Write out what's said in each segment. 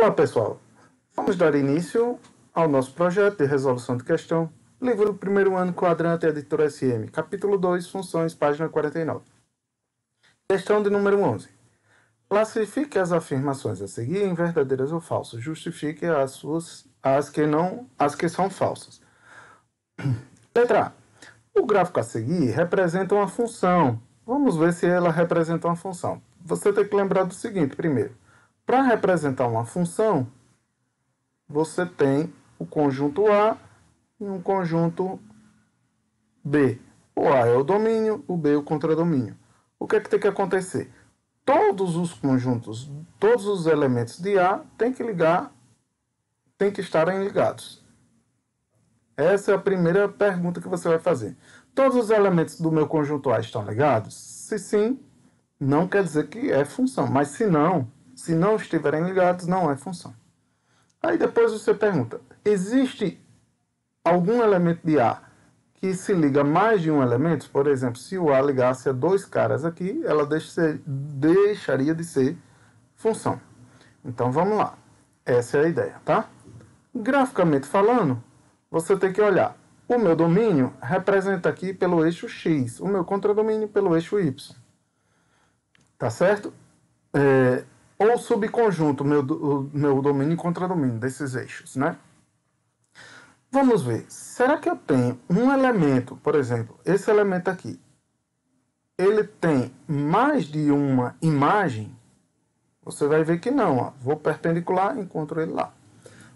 Olá pessoal, vamos dar início ao nosso projeto de resolução de questão, livro do primeiro ano, quadrante, editora SM, capítulo 2, funções, página 49. Questão de número 11. Classifique as afirmações a seguir em verdadeiras ou falsas. Justifique as que são falsas. Letra A. O gráfico a seguir representa uma função. Vamos ver se ela representa uma função. Você tem que lembrar do seguinte, primeiro. Para representar uma função, você tem o conjunto A e um conjunto B. O A é o domínio, o B é o contradomínio. O que é que tem que acontecer? Todos os conjuntos, todos os elementos de A têm que estarem ligados. Essa é a primeira pergunta que você vai fazer. Todos os elementos do meu conjunto A estão ligados? Se sim, não quer dizer que é função. Mas se não estiverem ligados, não é função. Aí depois você pergunta, existe algum elemento de A que se liga a mais de um elemento? Por exemplo, se o A ligasse a dois caras aqui, ela deixaria de ser função. Então vamos lá. Essa é a ideia, tá? Graficamente falando, você tem que olhar. O meu domínio representa aqui pelo eixo X, o meu contradomínio pelo eixo Y. Tá certo? Ou subconjunto, meu domínio e contradomínio desses eixos, né? Vamos ver. Será que eu tenho um elemento, por exemplo, esse elemento aqui, ele tem mais de uma imagem? Você vai ver que não, ó. Vou perpendicular, encontro ele lá.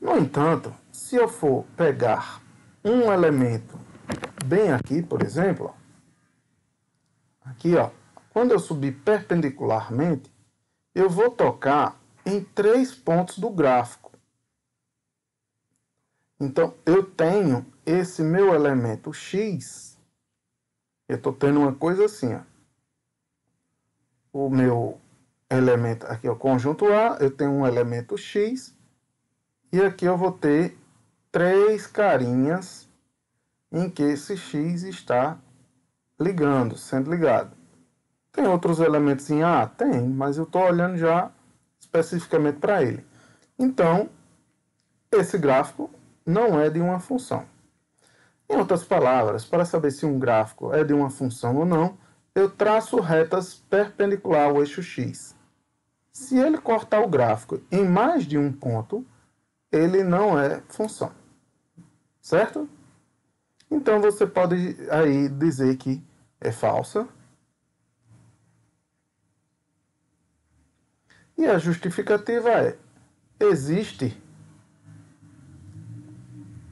No entanto, se eu for pegar um elemento bem aqui, por exemplo, ó, aqui, ó, quando eu subir perpendicularmente, eu vou tocar em 3 pontos do gráfico. Então, eu tenho esse meu elemento X, eu estou tendo uma coisa assim, ó. O meu elemento, aqui é o conjunto A, eu tenho um elemento X, e aqui eu vou ter 3 carinhas em que esse X está sendo ligado. Tem outros elementos em A? Tem, mas eu estou olhando já especificamente para ele. Então, esse gráfico não é de uma função. Em outras palavras, para saber se um gráfico é de uma função ou não, eu traço retas perpendicular ao eixo X. Se ele cortar o gráfico em mais de um ponto, ele não é função. Certo? Então você pode aí dizer que é falsa. E a justificativa é: existe,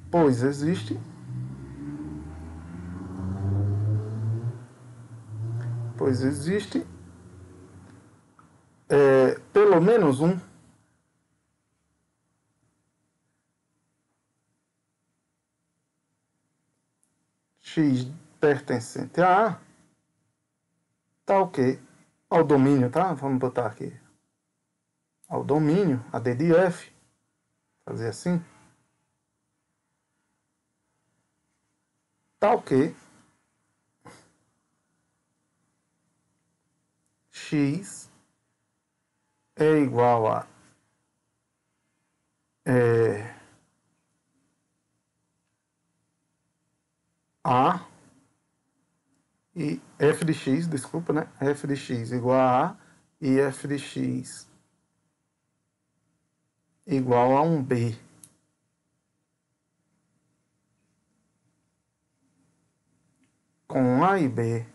pois existe, pelo menos um X pertencente a A, tá ok, ao domínio, tá? Vamos botar aqui, ao domínio, a D de F, fazer assim, tá ok, X é igual a A e f de x, desculpa, né? F de x igual a A e f de x igual a um B. Com A e B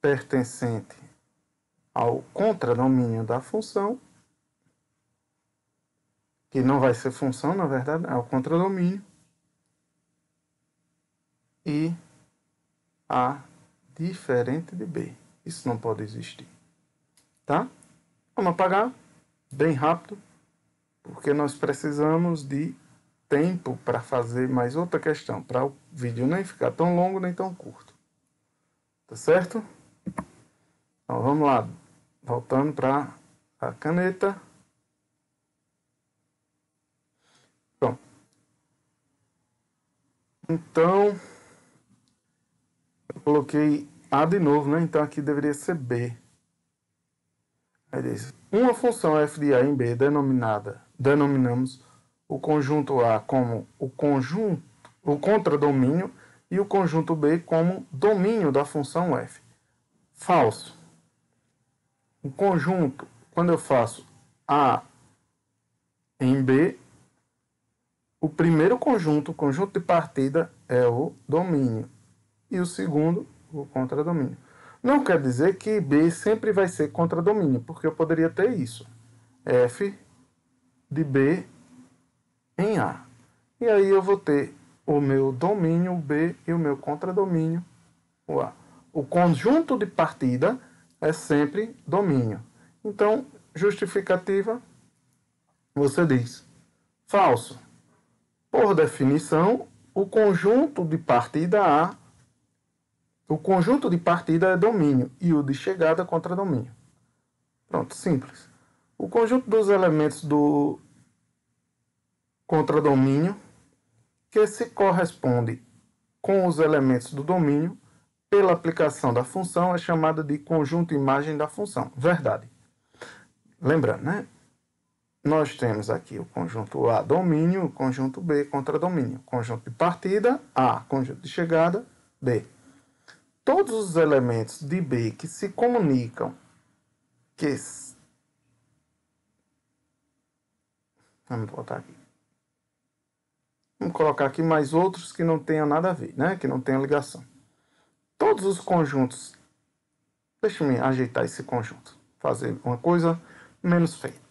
pertencente ao contradomínio da função, que não vai ser função, na verdade, é o contradomínio, e A diferente de B. Isso não pode existir. Tá? Vamos apagar bem rápido, porque nós precisamos de tempo para fazer mais outra questão, para o vídeo nem ficar tão longo nem tão curto. Tá certo? Então vamos lá, voltando para a caneta. Pronto. Então, eu coloquei A de novo, né? Então aqui deveria ser B. Aí diz, uma função f de A em B denominamos o conjunto A como o contradomínio e o conjunto B como domínio da função f. Falso. O conjunto, quando eu faço A em B, o primeiro conjunto, o conjunto de partida, é o domínio. E o segundo, o contradomínio. Não quer dizer que B sempre vai ser contradomínio, porque eu poderia ter isso. F de B em A. E aí eu vou ter o meu domínio B e o meu contradomínio o A. O conjunto de partida é sempre domínio. Então, justificativa, você diz falso. Por definição, o conjunto de partida A, o conjunto de partida é domínio e o de chegada é contradomínio. Pronto, simples. O conjunto dos elementos do contradomínio que se corresponde com os elementos do domínio pela aplicação da função é chamada de conjunto imagem da função. Verdade. Lembrando, né? Nós temos aqui o conjunto A, domínio, o conjunto B, contradomínio. Conjunto de partida, A. Conjunto de chegada, B. Todos os elementos de B que se comunicam, vamos botar aqui. Vamos colocar aqui mais outros que não tenham nada a ver, né? Que não tenham ligação. Todos os conjuntos... Deixa eu me ajeitar esse conjunto. Fazer uma coisa menos feia.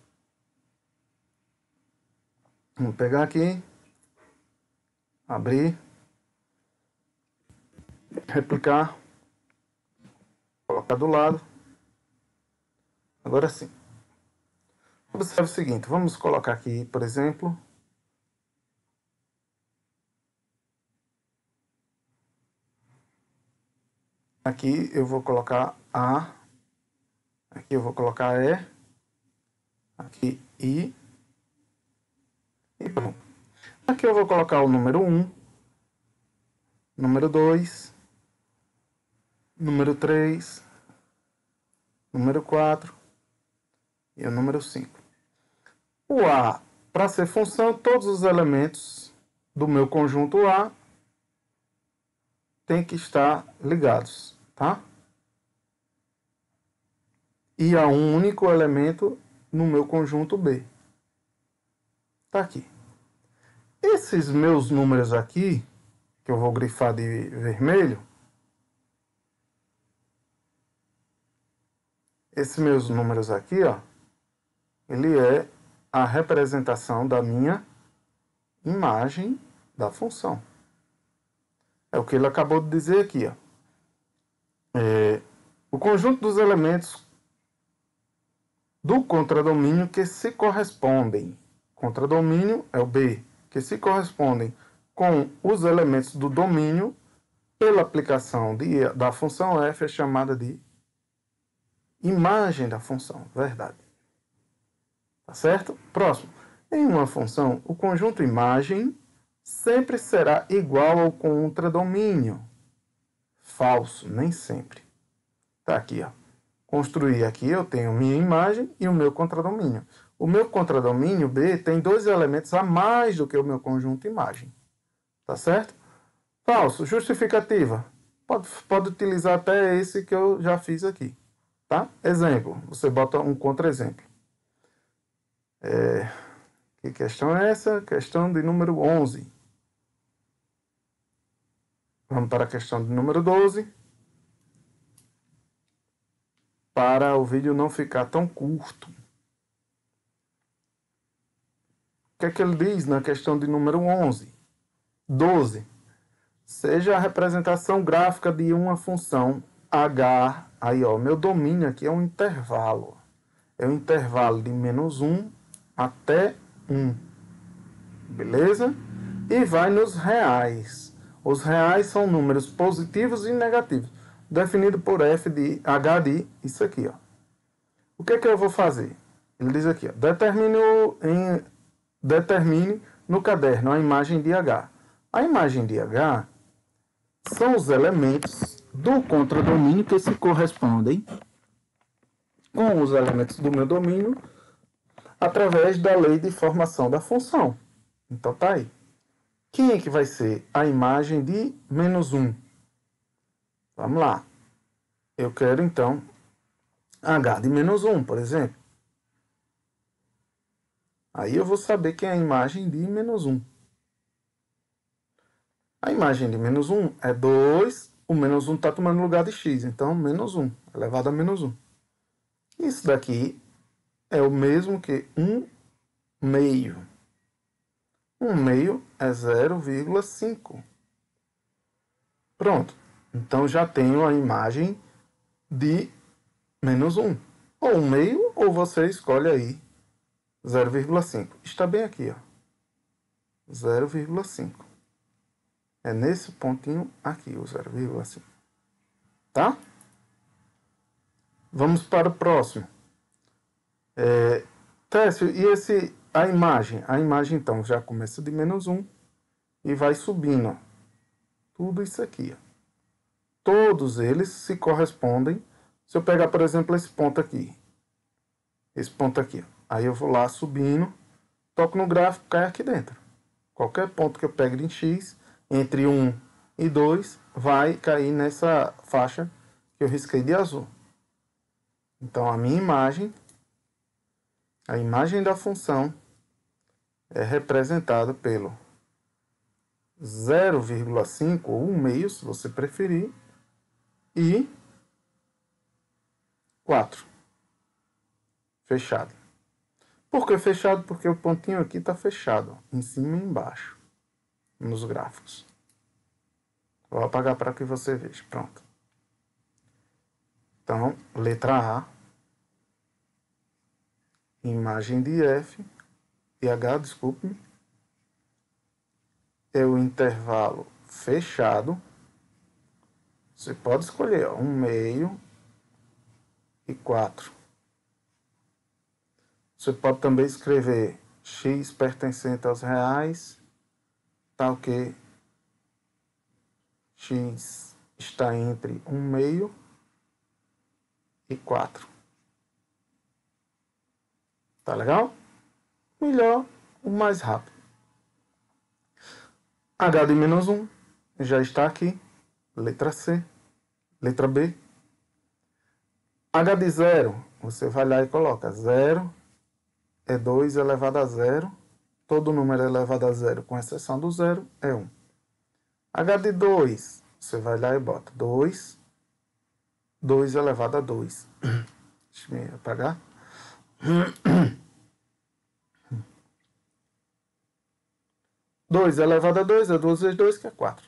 Vamos pegar aqui, abrir, replicar, colocar do lado. Agora sim. Observe o seguinte, vamos colocar aqui, por exemplo, aqui eu vou colocar A, aqui eu vou colocar E, aqui I, e pronto. Aqui eu vou colocar o número 1, número 2, número 3, número 4 e o número 5. O A, para ser função, todos os elementos do meu conjunto A têm que estar ligados, tá? E há um único elemento no meu conjunto B. Tá aqui. Esses meus números aqui, que eu vou grifar de vermelho, esses meus números aqui, ó, ele é a representação da minha imagem da função. É o que ele acabou de dizer aqui, ó. O conjunto dos elementos do contradomínio que se correspondem. Contradomínio é o B, que se correspondem com os elementos do domínio pela aplicação da função f é chamada de imagem da função. Verdade. Tá certo? Próximo. Em uma função, o conjunto imagem sempre será igual ao contradomínio. Falso, nem sempre. Tá aqui, ó. Construir aqui, eu tenho minha imagem e o meu contradomínio. O meu contradomínio B tem dois elementos a mais do que o meu conjunto imagem. Tá certo? Falso. Justificativa. Pode utilizar até esse que eu já fiz aqui. Tá? Exemplo. Você bota um contra-exemplo. Que questão é essa? Questão de número 11. Vamos para a questão de número 12. Para o vídeo não ficar tão curto. O que é que ele diz na questão de número 11? 12. Seja a representação gráfica de uma função h. Aí, ó, meu domínio aqui é um intervalo. É um intervalo de -1 até 1. Beleza? E vai nos reais. Os reais são números positivos e negativos. Definido por f de h de isso aqui, ó. O que é que eu vou fazer? Ele diz aqui, ó, determine no caderno a imagem de h. A imagem de h são os elementos do contradomínio que se correspondem com os elementos do meu domínio através da lei de formação da função. Então tá aí. Quem é que vai ser a imagem de menos 1? Vamos lá. Eu quero então h de menos 1, por exemplo. Aí eu vou saber que é a imagem de menos 1. A imagem de menos 1 é 2, o menos 1 está tomando lugar de x, então menos 1, elevado a menos 1. Isso daqui é o mesmo que 1 meio. 1 meio é 0,5. Pronto. Então já tenho a imagem de menos 1. Ou 1 meio, ou você escolhe aí 0,5. Está bem aqui, ó. 0,5. É nesse pontinho aqui, o 0,5. Tá? Vamos para o próximo. Técio, e a imagem? A imagem, então, já começa de menos 1 e vai subindo. Ó. Tudo isso aqui. Ó. Todos eles se correspondem. Se eu pegar, por exemplo, esse ponto aqui. Esse ponto aqui. Ó. Aí eu vou lá subindo, toco no gráfico, cai aqui dentro. Qualquer ponto que eu pegue em x, entre 1 e 2, vai cair nessa faixa que eu risquei de azul. Então, a minha imagem, a imagem da função, é representada pelo 0,5 ou 1 meio, se você preferir, e 4. Fechado. Por que fechado? Porque o pontinho aqui está fechado, em cima e embaixo, nos gráficos. Vou apagar para que você veja. Pronto. Então, letra A, imagem de F, de H, desculpe, é o intervalo fechado. Você pode escolher 1 meio e 4. Você pode também escrever x pertencente aos reais, tal que x está entre 1 meio e 4. Tá legal? Melhor, o mais rápido. H de menos 1 já está aqui. Letra C. Letra B. H de 0, você vai lá e coloca 0 é 2 elevado a 0. Todo número elevado a 0, com exceção do 0, é 1. H de 2, você vai lá e bota 2. 2 elevado a 2. Deixa eu apagar. 2 elevado a 2 é 2 vezes 2, que é 4.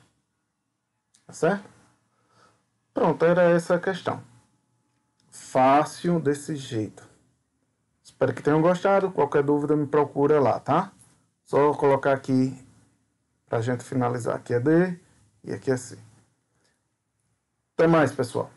Tá certo? Pronto, era essa a questão. Fácil desse jeito. Espero que tenham gostado. Qualquer dúvida me procura lá, tá? Só colocar aqui pra gente finalizar. Aqui é D e aqui é C. Até mais, pessoal.